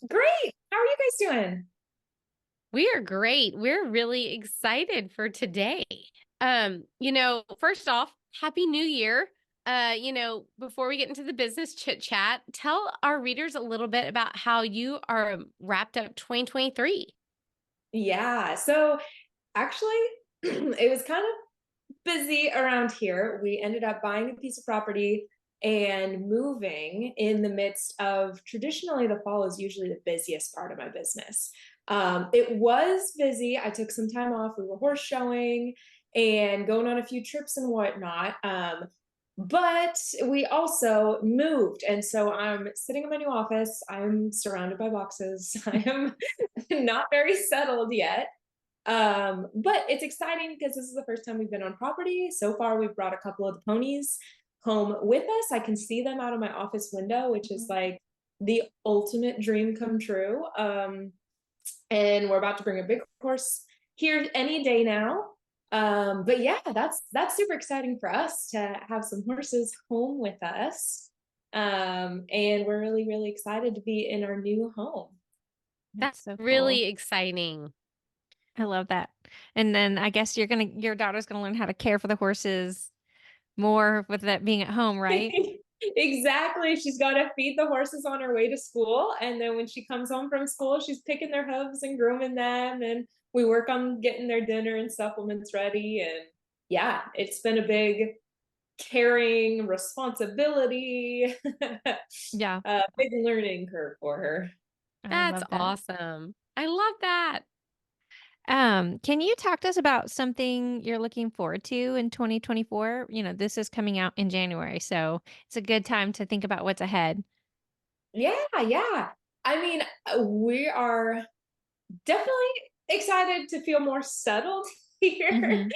Great. How are you guys doing? We are great. We're really excited for today. First off, Happy New Year. Before we get into the business chit chat, tell our readers a little bit about how you are wrapped up 2023. Yeah. So actually, it was kind of busy around here. We ended up buying a piece of property and moving in the midst of traditionally the fall is usually the busiest part of my business. It was busy. I took some time off. We were horse showing and going on a few trips and whatnot. But we also moved. And so I'm sitting in my new office. I'm surrounded by boxes. I am not very settled yet. But it's exciting because this is the first time we've been on property. So far, we've brought a couple of the ponies home with us. I can see them out of my office window, which is like the ultimate dream come true. And we're about to bring a big horse here any day now. But yeah, that's super exciting for us to have some horses home with us. And we're really, really excited to be in our new home. That's That's so cool. really exciting. I love that. And then I guess your daughter's gonna learn how to care for the horses more with that being at home, right? Exactly. She's got to feed the horses on her way to school. And then when she comes home from school, she's picking their hooves and grooming them. And we work on getting their dinner and supplements ready. And yeah, it's been a big caring responsibility, Yeah, a big learning curve for her. I That's love that. awesome. I love that. Can you talk to us about something you're looking forward to in 2024? This is coming out in January, so it's a good time to think about what's ahead. Yeah, yeah. I mean, we are definitely excited to feel more settled here. Hmm.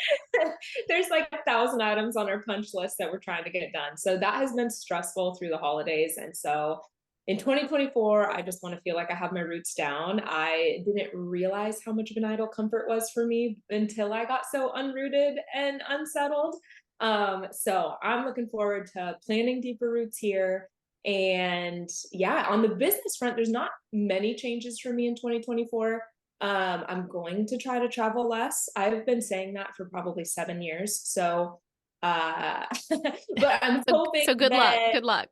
There's like 1,000 items on our punch list that we're trying to get done. So that has been stressful through the holidays. And so in 2024, I just want to feel like I have my roots down. I didn't realize how much of an idle comfort was for me until I got so unrooted and unsettled. So I'm looking forward to planning deeper roots here. And yeah, on the business front, there's not many changes for me in 2024. I'm going to try to travel less. I've been saying that for probably 7 years. So, but I'm So hoping good luck. that Good luck.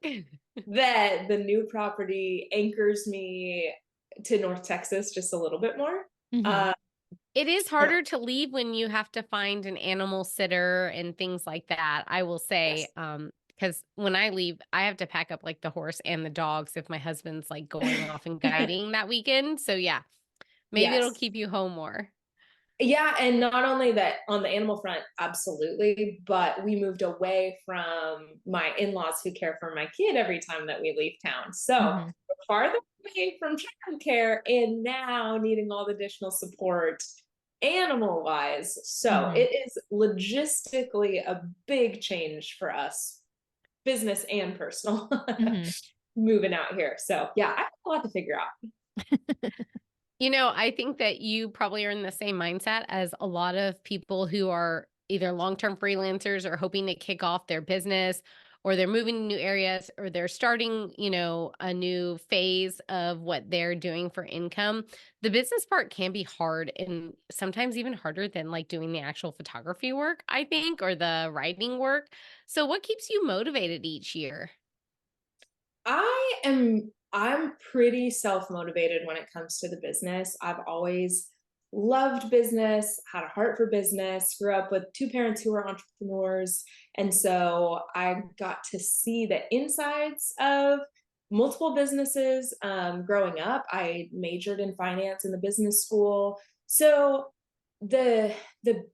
the new property anchors me to North Texas just a little bit more. Hmm. Uh, It is harder to leave when you have to find an animal sitter and things like that. I will say, yes. because when I leave, I have to pack up like the horse and the dogs if my husband's like going off and guiding that weekend. So yeah, maybe it'll Yes. keep you home more. Yeah, and not only that on the animal front, absolutely, but we moved away from my in-laws who care for my kid every time that we leave town. So Hmm. we're farther away from childcare and now needing all the additional support animal wise. So Hmm. it is logistically a big change for us, business and personal, Hmm. moving out here. So yeah, I have a lot to figure out. I think that you probably are in the same mindset as a lot of people who are either long-term freelancers or hoping to kick off their business, or they're moving to new areas, or they're starting, a new phase of what they're doing for income. The business part can be hard and sometimes even harder than like doing the actual photography work, I think, or the writing work. So what keeps you motivated each year? I'm pretty self-motivated when it comes to the business. I've always loved business, had a heart for business, grew up with two parents who were entrepreneurs. And so I got to see the insides of multiple businesses growing up. I majored in finance in the business school. So the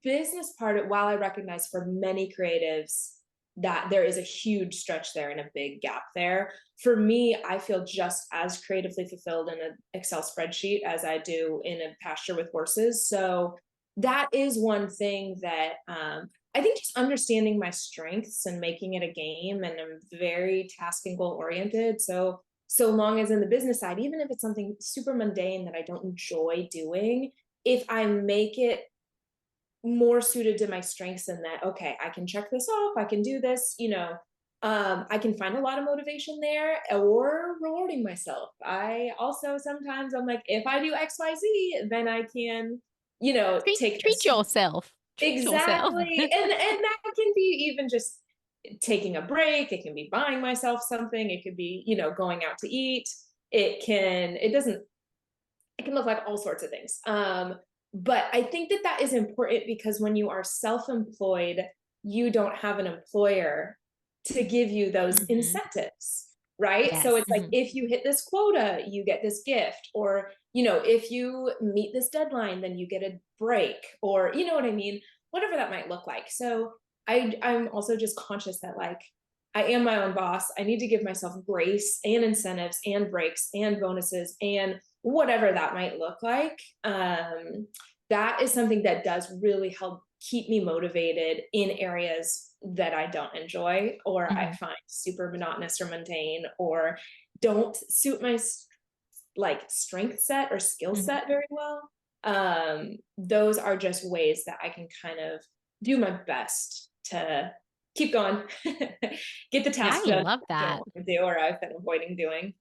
business part, while I recognize for many creatives that there is a huge stretch there and a big gap there, for me, I feel just as creatively fulfilled in an Excel spreadsheet as I do in a pasture with horses. So that is one thing that I think just understanding my strengths and making it a game. And I'm very task and goal oriented. So long as in the business side, even if it's something super mundane that I don't enjoy doing, if I make it more suited to my strengths and that, okay, I can check this off, I can do this, I can find a lot of motivation there, or rewarding myself. I also sometimes I'm like, if I do XYZ, then I can, take Treat this. yourself. Treat yourself. Exactly. And that can be even just taking a break. It can be buying myself something. It could be, going out to eat. It can look like all sorts of things. But I think that is important, because when you are self-employed, you don't have an employer to give you those Mhm. incentives, right? So Yes. it's like, if you hit this quota, you get this gift, or, if you meet this deadline, then you get a break, or, you know what I mean? Whatever that might look like. So I'm also just conscious that, like, I am my own boss. I need to give myself grace and incentives and breaks and bonuses and whatever that might look like. That is something that does really help keep me motivated in areas that I don't enjoy, or I Mhm. find super monotonous or mundane, or don't suit my like strength set or skill Mhm. set very well. Those are just ways that I can kind of do my best to keep going, get the Yeah. task I done love I don't that. want to do, or I've been avoiding doing.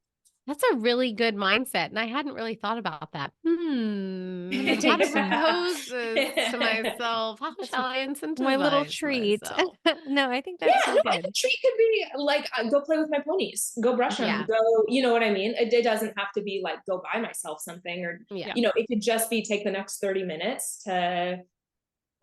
That's a really good mindset, and I hadn't really thought about that. How to Take propose this to myself? How that's shall I my little incentivize treat. myself? No, I think Yeah, that's so no, I good. think treat could be like, go play with my ponies, go brush them, Yeah, go, you know what I mean? It doesn't have to be like go buy myself something, or, yeah. Yeah. it could just be take the next 30 minutes to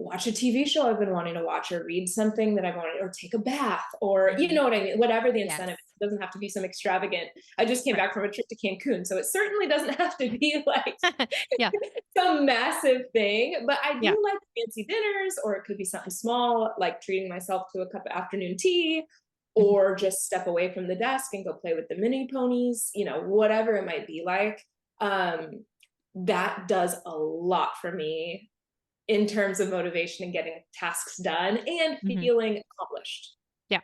watch a TV show I've been wanting to watch, or read something that I've wanted, or take a bath, or, you Mhm. know what I mean? Whatever the Yes. incentive is, it doesn't have to be some extravagant. I just came Right. back from a trip to Cancun, so it certainly doesn't have to be like Yeah. some massive thing, but I Yeah. do like fancy dinners, or it could be something small, like treating myself to a cup of afternoon tea, Mhm. or just step away from the desk and go play with the mini ponies, whatever it might be like. Um, that does a lot for me in terms of motivation and getting tasks done and Mhm. feeling accomplished. Yeah.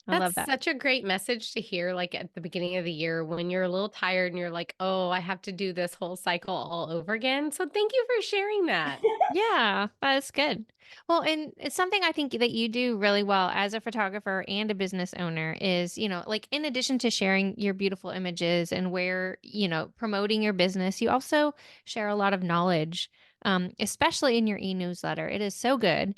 I That's love that. such a great message to hear, like, at the beginning of the year when you're a little tired and you're like, "Oh, I have to do this whole cycle all over again." So thank you for sharing that. Yeah, that's good. Well, and it's something I think that you do really well as a photographer and a business owner is, like in addition to sharing your beautiful images and where, promoting your business, you also share a lot of knowledge, especially in your e-newsletter. It is so good.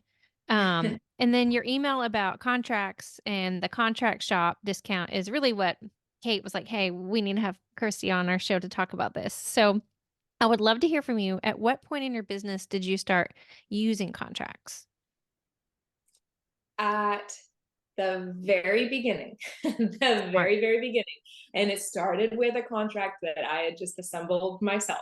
And then your email about contracts and the contract shop discount is really what Kate was like, hey, we need to have Kirstie on our show to talk about this. So I would love to hear from you. At what point in your business did you start using contracts? At the very beginning, the Smart. very, very beginning. And it started with a contract that I had just assembled myself.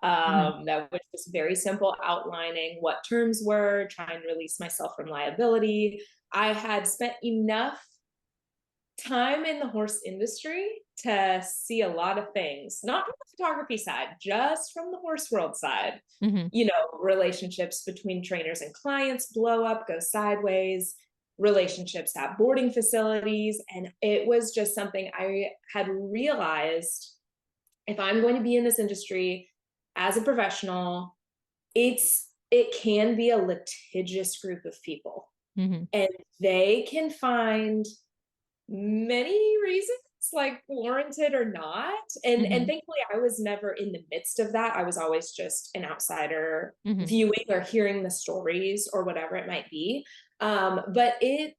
Mhm. That was just very simple, outlining what terms were, trying to release myself from liability. I had spent enough time in the horse industry to see a lot of things, not from the photography side, just from the horse world side. Mhm. Relationships between trainers and clients blow up, go sideways, relationships at boarding facilities. And it was just something I had realized, if I'm going to be in this industry as a professional, it can be a litigious group of people, Mhm. and they can find many reasons, like warranted or not. And Mhm. thankfully I was never in the midst of that. I was always just an outsider Mhm. viewing or hearing the stories or whatever it might be. But it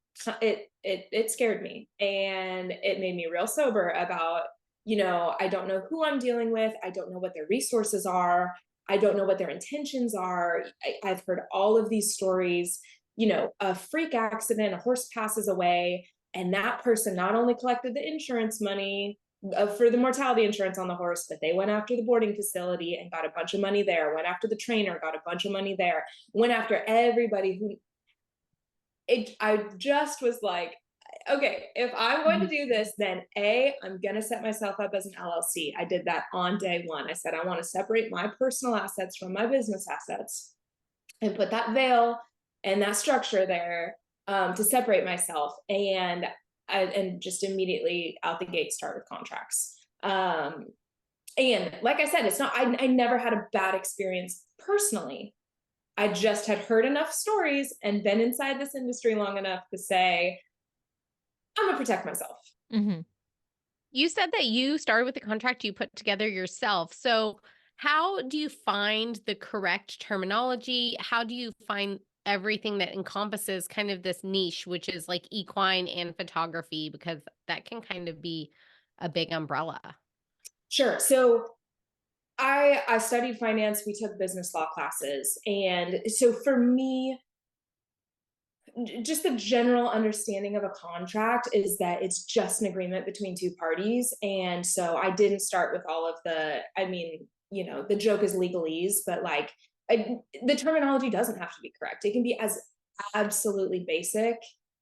scared me, and it made me real sober about, I don't know who I'm dealing with. I don't know what their resources are. I don't know what their intentions are. I've heard all of these stories, a freak accident, a horse passes away, and that person not only collected the insurance money for the mortality insurance on the horse, but they went after the boarding facility and got a bunch of money there, went after the trainer, got a bunch of money there, went after everybody who I just was like, okay, if I'm going to Mhm. do this, then I'm going to set myself up as an LLC. I did that on day one. I said, I want to separate my personal assets from my business assets and put that veil and that structure there, to separate myself, and just immediately out the gate start with contracts. And like I said, it's not, I never had a bad experience personally. I just had heard enough stories and been inside this industry long enough to say, I'm gonna protect myself. Hmm. You said that you started with the contract you put together yourself. So, how do you find the correct terminology? How do you find everything that encompasses kind of this niche, which is like equine and photography, because that can kind of be a big umbrella? Sure. So I studied finance. We took business law classes, and so for me, just the general understanding of a contract is that it's just an agreement between two parties. And so I didn't start with all of I mean, the joke is legalese, but like the terminology doesn't have to be correct. It can be as absolutely basic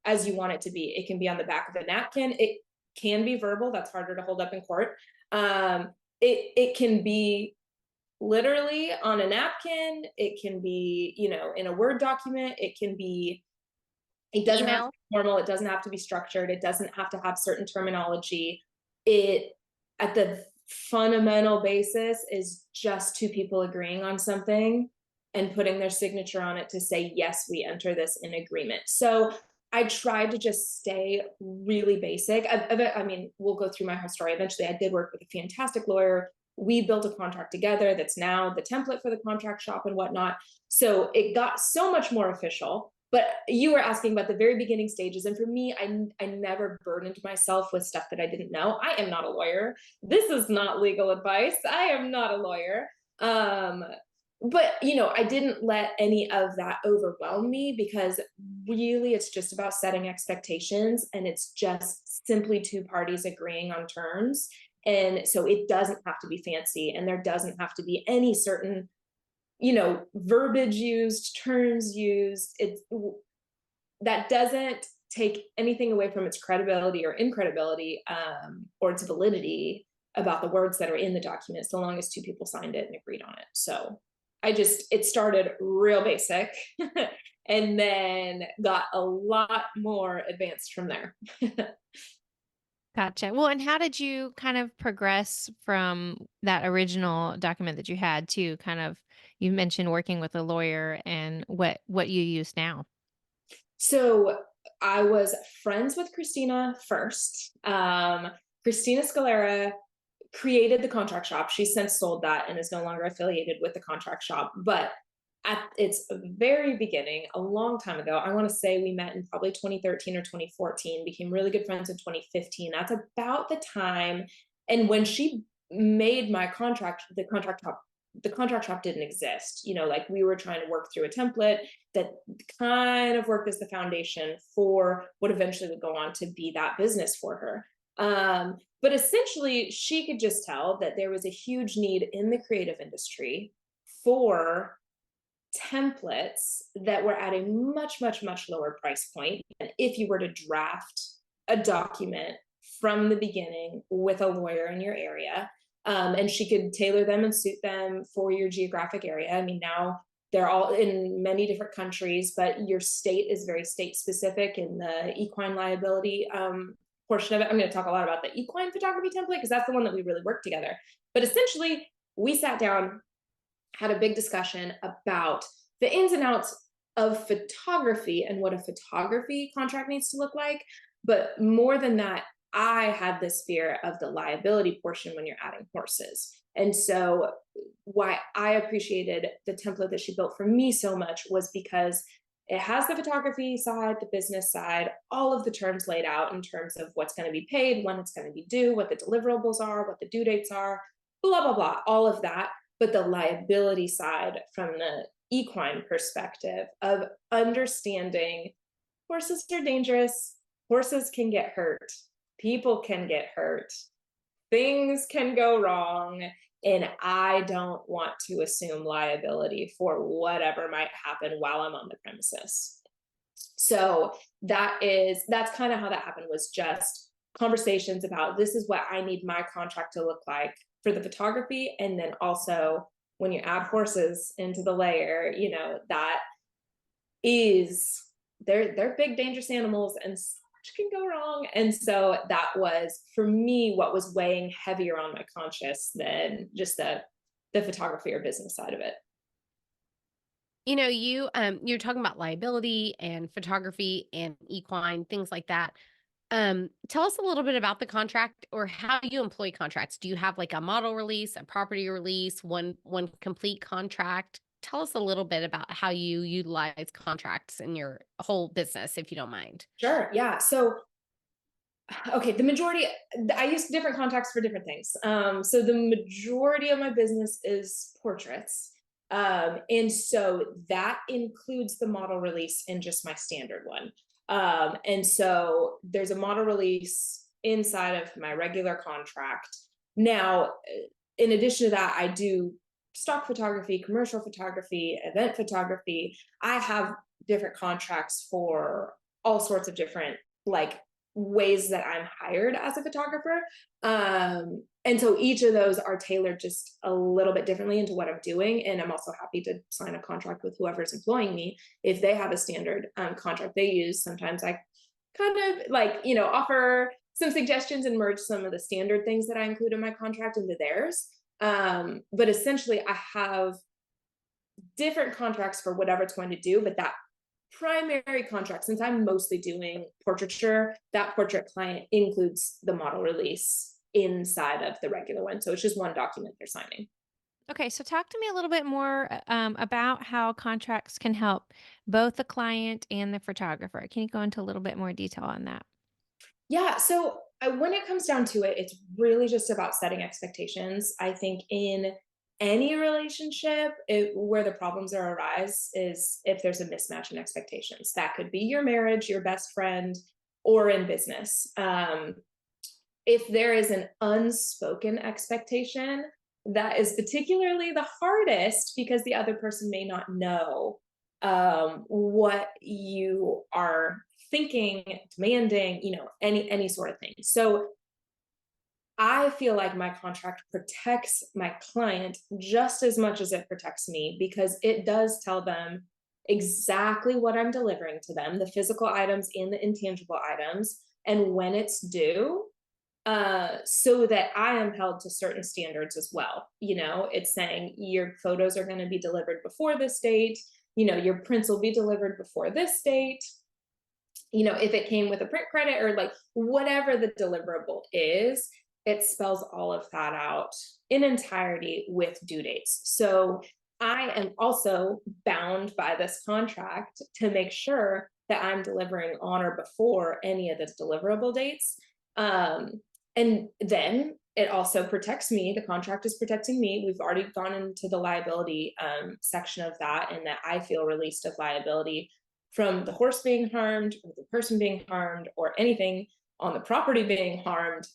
as you want it to be. It can be on the back of a napkin. It can be verbal. That's harder to hold up in court. It can be literally on a napkin. It can be, in a Word document. It doesn't have to Email? be formal. It doesn't have to be structured. It doesn't have to have certain terminology. It, at the fundamental basis, is just two people agreeing on something and putting their signature on it to say, yes, we enter this in agreement. So I tried to just stay really basic. I mean, we'll go through my whole story. Eventually, I did work with a fantastic lawyer. We built a contract together that's now the template for the contract shop and whatnot. So it got so much more official. But you were asking about the very beginning stages. And for me, I never burdened myself with stuff that I didn't know. I am not a lawyer. This is not legal advice. I am not a lawyer. But I didn't let any of that overwhelm me, because really it's just about setting expectations, and it's just simply two parties agreeing on terms. And so it doesn't have to be fancy, and there doesn't have to be any certain verbiage used, terms used. That doesn't take anything away from its credibility or incredibility, or its validity about the words that are in the document, so long as two people signed it and agreed on it. So it started real basic and then got a lot more advanced from there. Gotcha. Well, and how did you kind of progress from that original document that you had to kind of, you mentioned working with a lawyer, and what you use now? So I was friends with Christina first. Christina Scalera created the contract shop. She's since sold that and is no longer affiliated with the contract shop. But at its very beginning, a long time ago, I want to say we met in probably 2013 or 2014, became really good friends in 2015. That's about the time. And when she made my contract, the contract shop didn't exist. Like, we were trying to work through a template that kind of worked as the foundation for what eventually would go on to be that business for her. But essentially, she could just tell that there was a huge need in the creative industry for templates that were at a much, much, much lower price point. And if you were to draft a document from the beginning with a lawyer in your area, and she could tailor them and suit them for your geographic area. I mean, now they're all in many different countries, but your state is very state specific in the equine liability portion of it. I'm going to talk a lot about the equine photography template, because that's the one that we really worked together. But essentially, we sat down, had a big discussion about the ins and outs of photography and what a photography contract needs to look like. But more than that, I had this fear of the liability portion when you're adding horses. And so why I appreciated the template that she built for me so much was because it has the photography side, the business side, all of the terms laid out in terms of what's going to be paid, when it's going to be due, what the deliverables are, what the due dates are, blah, blah, blah, all of that. But the liability side, from the equine perspective of understanding horses are dangerous, horses can get hurt, people can get hurt, things can go wrong, and I don't want to assume liability for whatever might happen while I'm on the premises. So that's kind of how that happened, was just conversations about, this is what I need my contract to look like for the photography. And then also, when you add horses into the layer, that is, they're big dangerous animals, and can go wrong. And so that was, for me, what was weighing heavier on my conscience than just the photography or business side of it. You're talking about liability and photography and equine, things like that. Tell us a little bit about the contract or how you employ contracts. Do you have like a model release, a property release, one complete contract? Tell us a little bit about how you utilize contracts in your whole business, if you don't mind. Sure. Yeah. So, okay, I use different contracts for different things. So the majority of my business is portraits. And so that includes the model release and just my standard one. And so there's a model release inside of my regular contract. Now, in addition to that, I do stock photography, commercial photography, event photography. I have different contracts for all sorts of different like ways that I'm hired as a photographer. And so each of those are tailored just a little bit differently into what I'm doing. And I'm also happy to sign a contract with whoever's employing me. If they have a standard contract they use, sometimes I kind of like, offer some suggestions and merge some of the standard things that I include in my contract into theirs. But essentially I have different contracts for whatever it's going to do, but that primary contract, since I'm mostly doing portraiture, that portrait client includes the model release inside of the regular one. So it's just one document they're signing. Okay, so talk to me a little bit more about how contracts can help both the client and the photographer. Can you go into a little bit more detail on that? Yeah. So when it comes down to it, it's really just about setting expectations. I think in any relationship, where the problems arise is if there's a mismatch in expectations. That could be your marriage, your best friend, or in business. If there is an unspoken expectation, that is particularly the hardest because the other person may not know what you are thinking, demanding, any sort of thing. So I feel like my contract protects my client just as much as it protects me because it does tell them exactly what I'm delivering to them, the physical items and the intangible items, and when it's due, so that I am held to certain standards as well. It's saying your photos are going to be delivered before this date, your prints will be delivered before this date. If it came with a print credit or like whatever the deliverable is, it spells all of that out in entirety with due dates. So I am also bound by this contract to make sure that I'm delivering on or before any of the deliverable dates. And then it also protects me. The contract is protecting me. We've already gone into the liability section of that, and that I feel released of liability from the horse being harmed or the person being harmed or anything on the property being harmed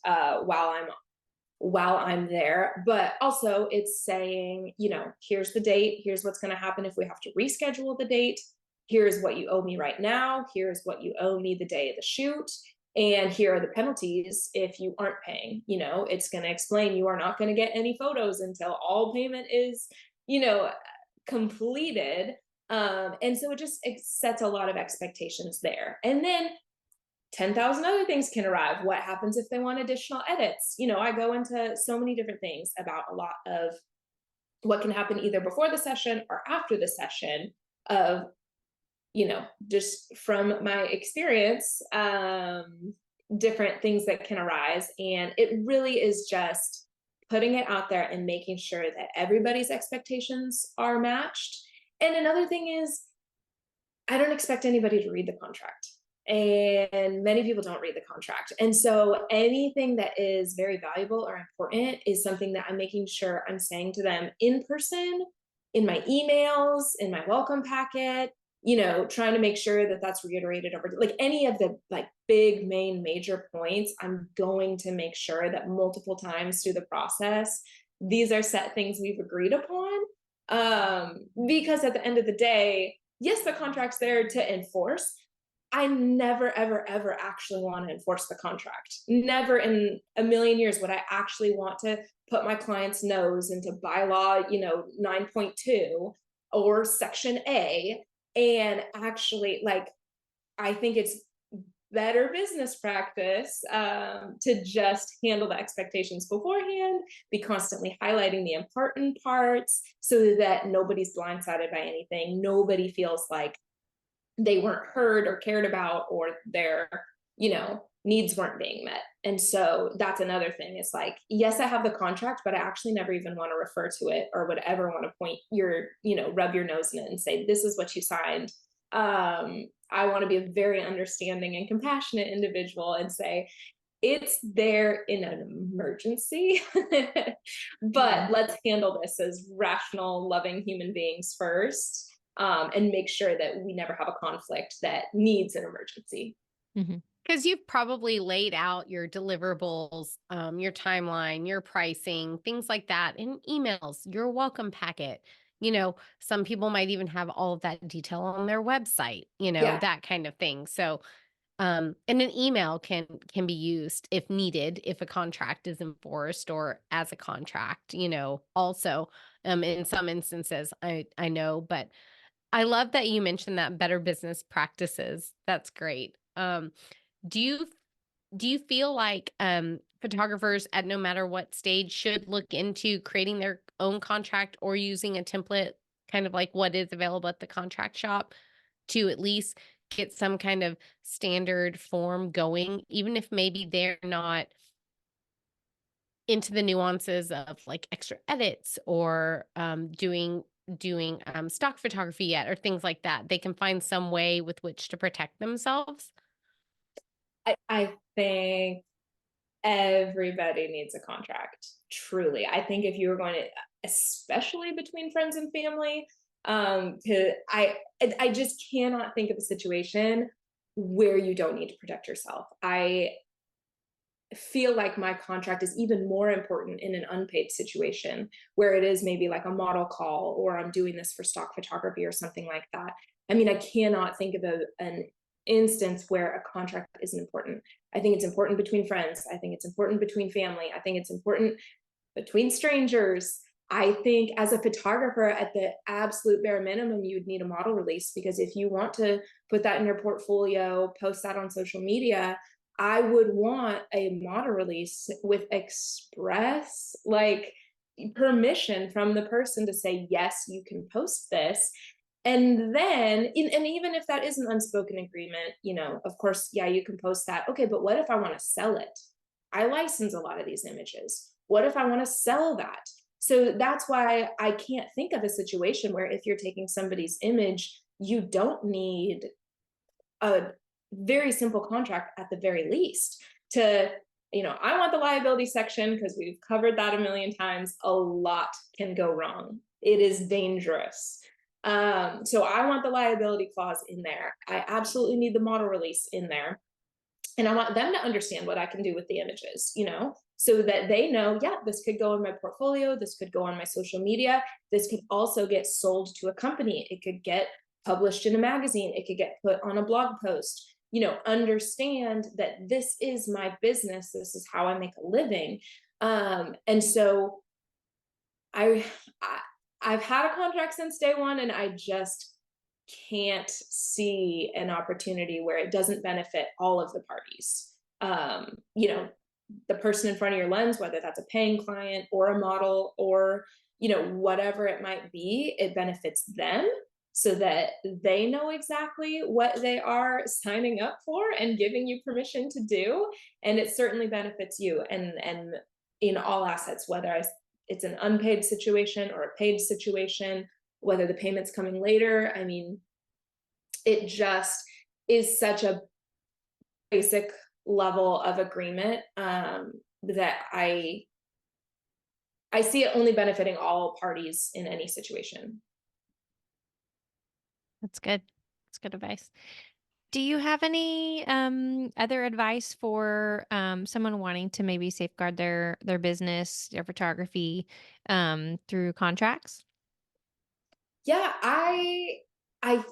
while I'm there. But also it's saying, here's the date, here's what's going to happen if we have to reschedule the date, here's what you owe me right now, here's what you owe me the day of the shoot, and here are the penalties if you aren't paying. It's going to explain you are not going to get any photos until all payment is completed. And so it sets a lot of expectations there. And then 10,000 other things can arrive. What happens if they want additional edits? I go into so many different things about a lot of what can happen either before the session or after the session of, just from my experience, different things that can arise. And it really is just putting it out there and making sure that everybody's expectations are matched. And another thing is, I don't expect anybody to read the contract. And many people don't read the contract. And so anything that is very valuable or important is something that I'm making sure I'm saying to them in person, in my emails, in my welcome packet, trying to make sure that that's reiterated over like any of the like big main major points. I'm going to make sure that multiple times through the process, these are set things we've agreed upon. Because at the end of the day, yes, the contract's there to enforce. I never, ever, ever actually want to enforce the contract. Never in a million years would I actually want to put my client's nose into bylaw, 9.2 or section A. And actually, I think it's better business practice to just handle the expectations beforehand, be constantly highlighting the important parts so that nobody's blindsided by anything. Nobody feels like they weren't heard or cared about, or their needs weren't being met. And so that's another thing. It's like, yes, I have the contract, but I actually never even want to refer to it or would ever want to rub your nose in it and say, this is what you signed. I want to be a very understanding and compassionate individual and say, it's there in an emergency, but let's handle this as rational, loving human beings first, and make sure that we never have a conflict that needs an emergency. Mm-hmm. Because you've probably laid out your deliverables, your timeline, your pricing, things like that in emails, your welcome packet. Some people might even have all of that detail on their website, Yeah. that kind of thing. So, and an email can be used if needed, if a contract is enforced or as a contract, also, in some instances, I know, but I love that you mentioned that better business practices. That's great. Do you feel like photographers at no matter what stage should look into creating their own contract or using a template, kind of like what is available at the contract shop, to at least get some kind of standard form going, even if maybe they're not into the nuances of like extra edits or doing stock photography yet or things like that? They can find some way with which to protect themselves. I think everybody needs a contract. Truly. I think if you were going to, especially between friends and family, I just cannot think of a situation where you don't need to protect yourself. I feel like my contract is even more important in an unpaid situation where it is maybe like a model call or I'm doing this for stock photography or something like that. I mean, I cannot think of an instance where a contract isn't important. I think it's important between friends. I think it's important between family. I think it's important between strangers. I think as a photographer, at the absolute bare minimum, you would need a model release, because if you want to put that in your portfolio, post that on social media, I would want a model release with express permission from the person to say, yes, you can post this. And then, and even if that is an unspoken agreement, of course, yeah, you can post that. Okay, but what if I want to sell it? I license a lot of these images. What if I want to sell that? So that's why I can't think of a situation where if you're taking somebody's image, you don't need a very simple contract at the very least to, I want the liability section because we've covered that a million times. A lot can go wrong. It is dangerous. So I want the liability clause in there. I absolutely need the model release in there. And I want them to understand what I can do with the images, so that they know, yeah, this could go in my portfolio. This could go on my social media. This could also get sold to a company. It could get published in a magazine. It could get put on a blog post. Understand that this is my business. This is how I make a living. And so I've had a contract since day one, and I just can't see an opportunity where it doesn't benefit all of the parties. The person in front of your lens, whether that's a paying client or a model or, whatever it might be, it benefits them so that they know exactly what they are signing up for and giving you permission to do. And it certainly benefits you and in all assets, whether it's an unpaid situation or a paid situation, whether the payment's coming later. I mean, it just is such a basic level of agreement that I see it only benefiting all parties in any situation. That's good. That's good advice. Do you have any other advice for someone wanting to maybe safeguard their business, their photography through contracts? Yeah, I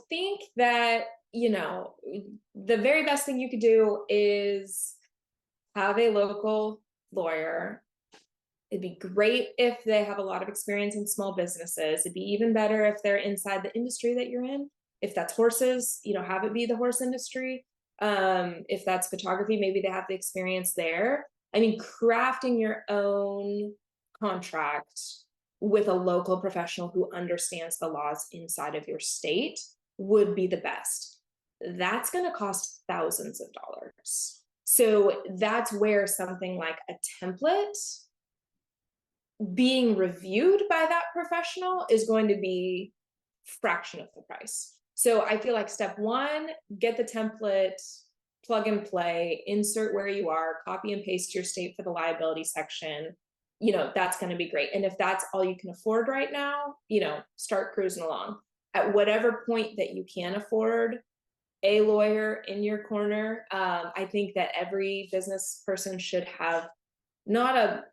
think that, the very best thing you could do is have a local lawyer. It'd be great if they have a lot of experience in small businesses. It'd be even better if they're inside the industry that you're in. If that's horses, have it be the horse industry. If that's photography, maybe they have the experience there. I mean, crafting your own contract with a local professional who understands the laws inside of your state would be the best. that's going to cost thousands of dollars. So that's where something like a template being reviewed by that professional is going to be fraction of the price. So I feel like step one, get the template, plug and play, insert where you are, copy and paste your state for the liability section. That's going to be great. And if that's all you can afford right now, start cruising along. At whatever point that you can afford a lawyer in your corner, I think that every business person should have not a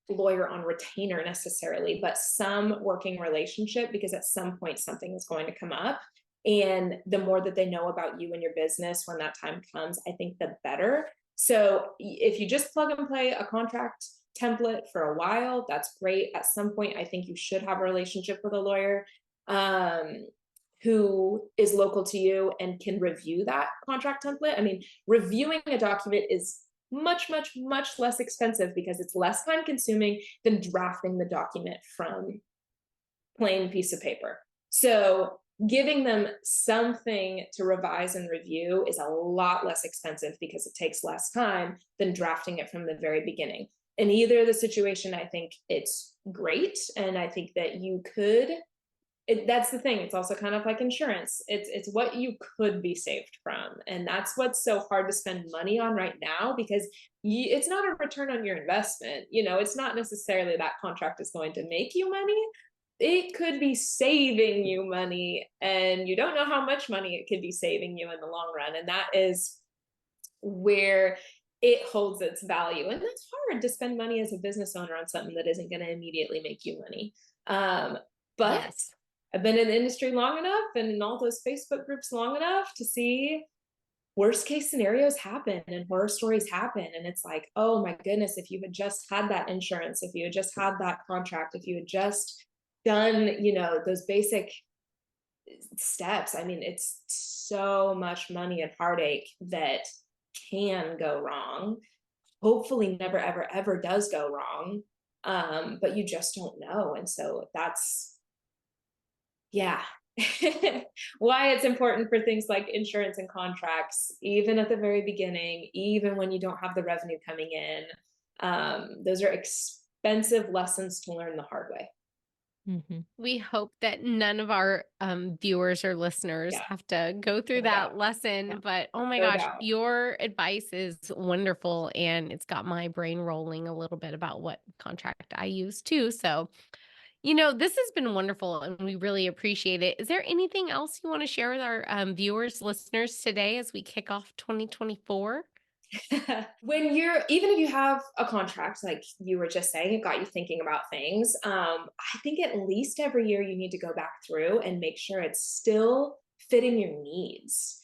lawyer on retainer necessarily, but some working relationship, because at some point something is going to come up. And the more that they know about you and your business when that time comes, I think the better. So if you just plug and play a contract template for a while, that's great. At some point, I think you should have a relationship with a lawyer who is local to you and can review that contract template. I mean, reviewing a document is much, much, much less expensive because it's less time consuming than drafting the document from plain piece of paper. So giving them something to revise and review is a lot less expensive because it takes less time than drafting it from the very beginning. In either the situation, I think it's great. And I think that you could, that's the thing. It's also kind of like insurance. It's what you could be saved from. And that's what's so hard to spend money on right now, because it's not a return on your investment. It's not necessarily that contract is going to make you money. It could be saving you money, and you don't know how much money it could be saving you in the long run. And that is where it holds its value. And that's hard to spend money as a business owner on something that isn't going to immediately make you money. But yes. I've been in the industry long enough and in all those Facebook groups long enough to see worst case scenarios happen and horror stories happen. And it's like, oh my goodness, if you had just had that insurance, if you had just had that contract, if you had just done, those basic steps. I mean, it's so much money and heartache that can go wrong. Hopefully never, ever, ever does go wrong. But you just don't know. And so that's, yeah, why it's important for things like insurance and contracts, even at the very beginning, even when you don't have the revenue coming in. Those are expensive lessons to learn the hard way. Mm-hmm. We hope that none of our viewers or listeners have to go through that lesson, but oh my gosh, your advice is wonderful, and it's got my brain rolling a little bit about what contract I use too. So this has been wonderful, and we really appreciate it. Is there anything else you want to share with our viewers, listeners today as we kick off 2024? Even if you have a contract, like you were just saying, it got you thinking about things. I think at least every year you need to go back through and make sure it's still fitting your needs.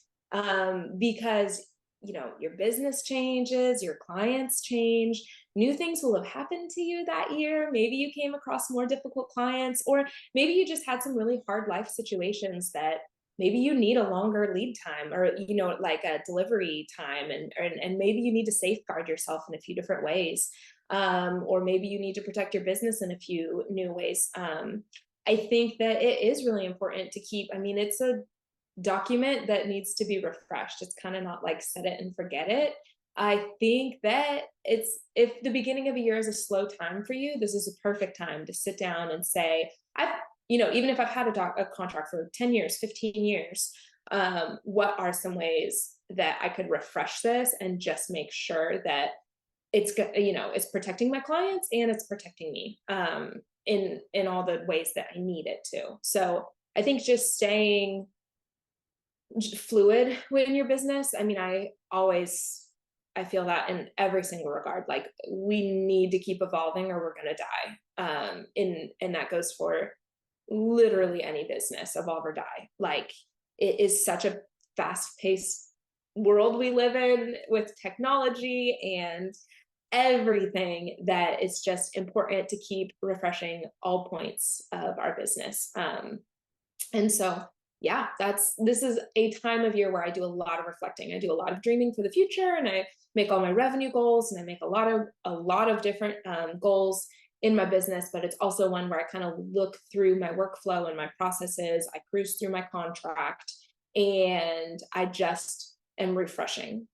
Because your business changes, your clients change, new things will have happened to you that year. Maybe you came across more difficult clients, or maybe you just had some really hard life situations that maybe you need a longer lead time, or like a delivery time, and maybe you need to safeguard yourself in a few different ways, or maybe you need to protect your business in a few new ways. I think that it is really important to keep, it's a document that needs to be refreshed. It's kind of not like set it and forget it. I think that if the beginning of a year is a slow time for you, this is a perfect time to sit down and say, even if I've had a contract for 10 years, 15 years, what are some ways that I could refresh this and just make sure that it's protecting my clients and it's protecting me in all the ways that I need it to. So I think just staying fluid in your business. I feel that in every single regard, like we need to keep evolving or we're going to die. And that goes for literally any business, evolve or die. Like it is such a fast paced world we live in with technology and everything, that it's just important to keep refreshing all points of our business. And so yeah, this is a time of year where I do a lot of reflecting. I do a lot of dreaming for the future, and I make all my revenue goals, and I make a lot of different goals in my business. But it's also one where I kind of look through my workflow and my processes. I cruise through my contract and I just am refreshing.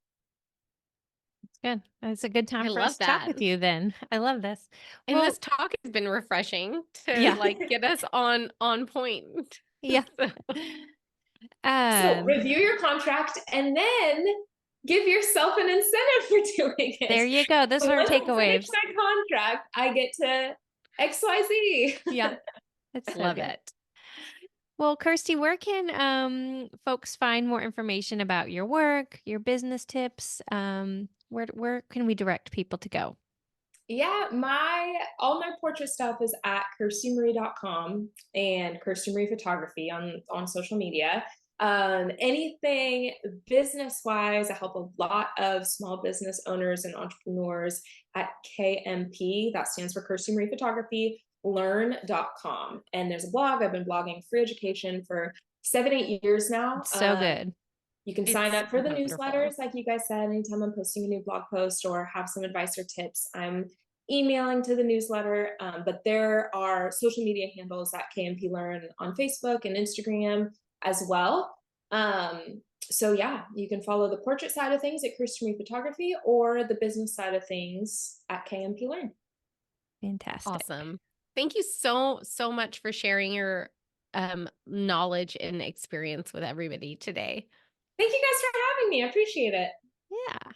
Good. It's a good I time for us love to talk that. with you then. I love this. And Well, this talk has been refreshing to yeah. like get us on point. Yeah. So, So Um, review your contract and then give yourself an incentive for doing there it. you go. Those So are our once I finish takeaways. my contract, I get to XYZ. Yeah. That's so love good. it. Well, Kirstie, where can folks find more information about your work, your business tips? Where can we direct people to go? Yeah, all my portrait stuff is at KirstieMarie.com and Kirstie Marie Photography on social media. Anything business wise, I help a lot of small business owners and entrepreneurs at KMP. That stands for Kirstie Marie Photography. Learn.com. And there's a blog. I've been blogging free education for 7, 8 years now. It's so good. You can sign It's up for the wonderful. newsletters, like you guys said, anytime I'm posting a new blog post or have some advice or tips, I'm emailing to the newsletter. But there are social media handles at KMP Learn on Facebook and Instagram as well. So yeah, you can follow the portrait side of things at Kirstie Marie Photography or the business side of things at KMP Learn. Fantastic. Awesome. Thank you so much for sharing your knowledge and experience with everybody today. Thank you guys for having me. I appreciate it. Yeah.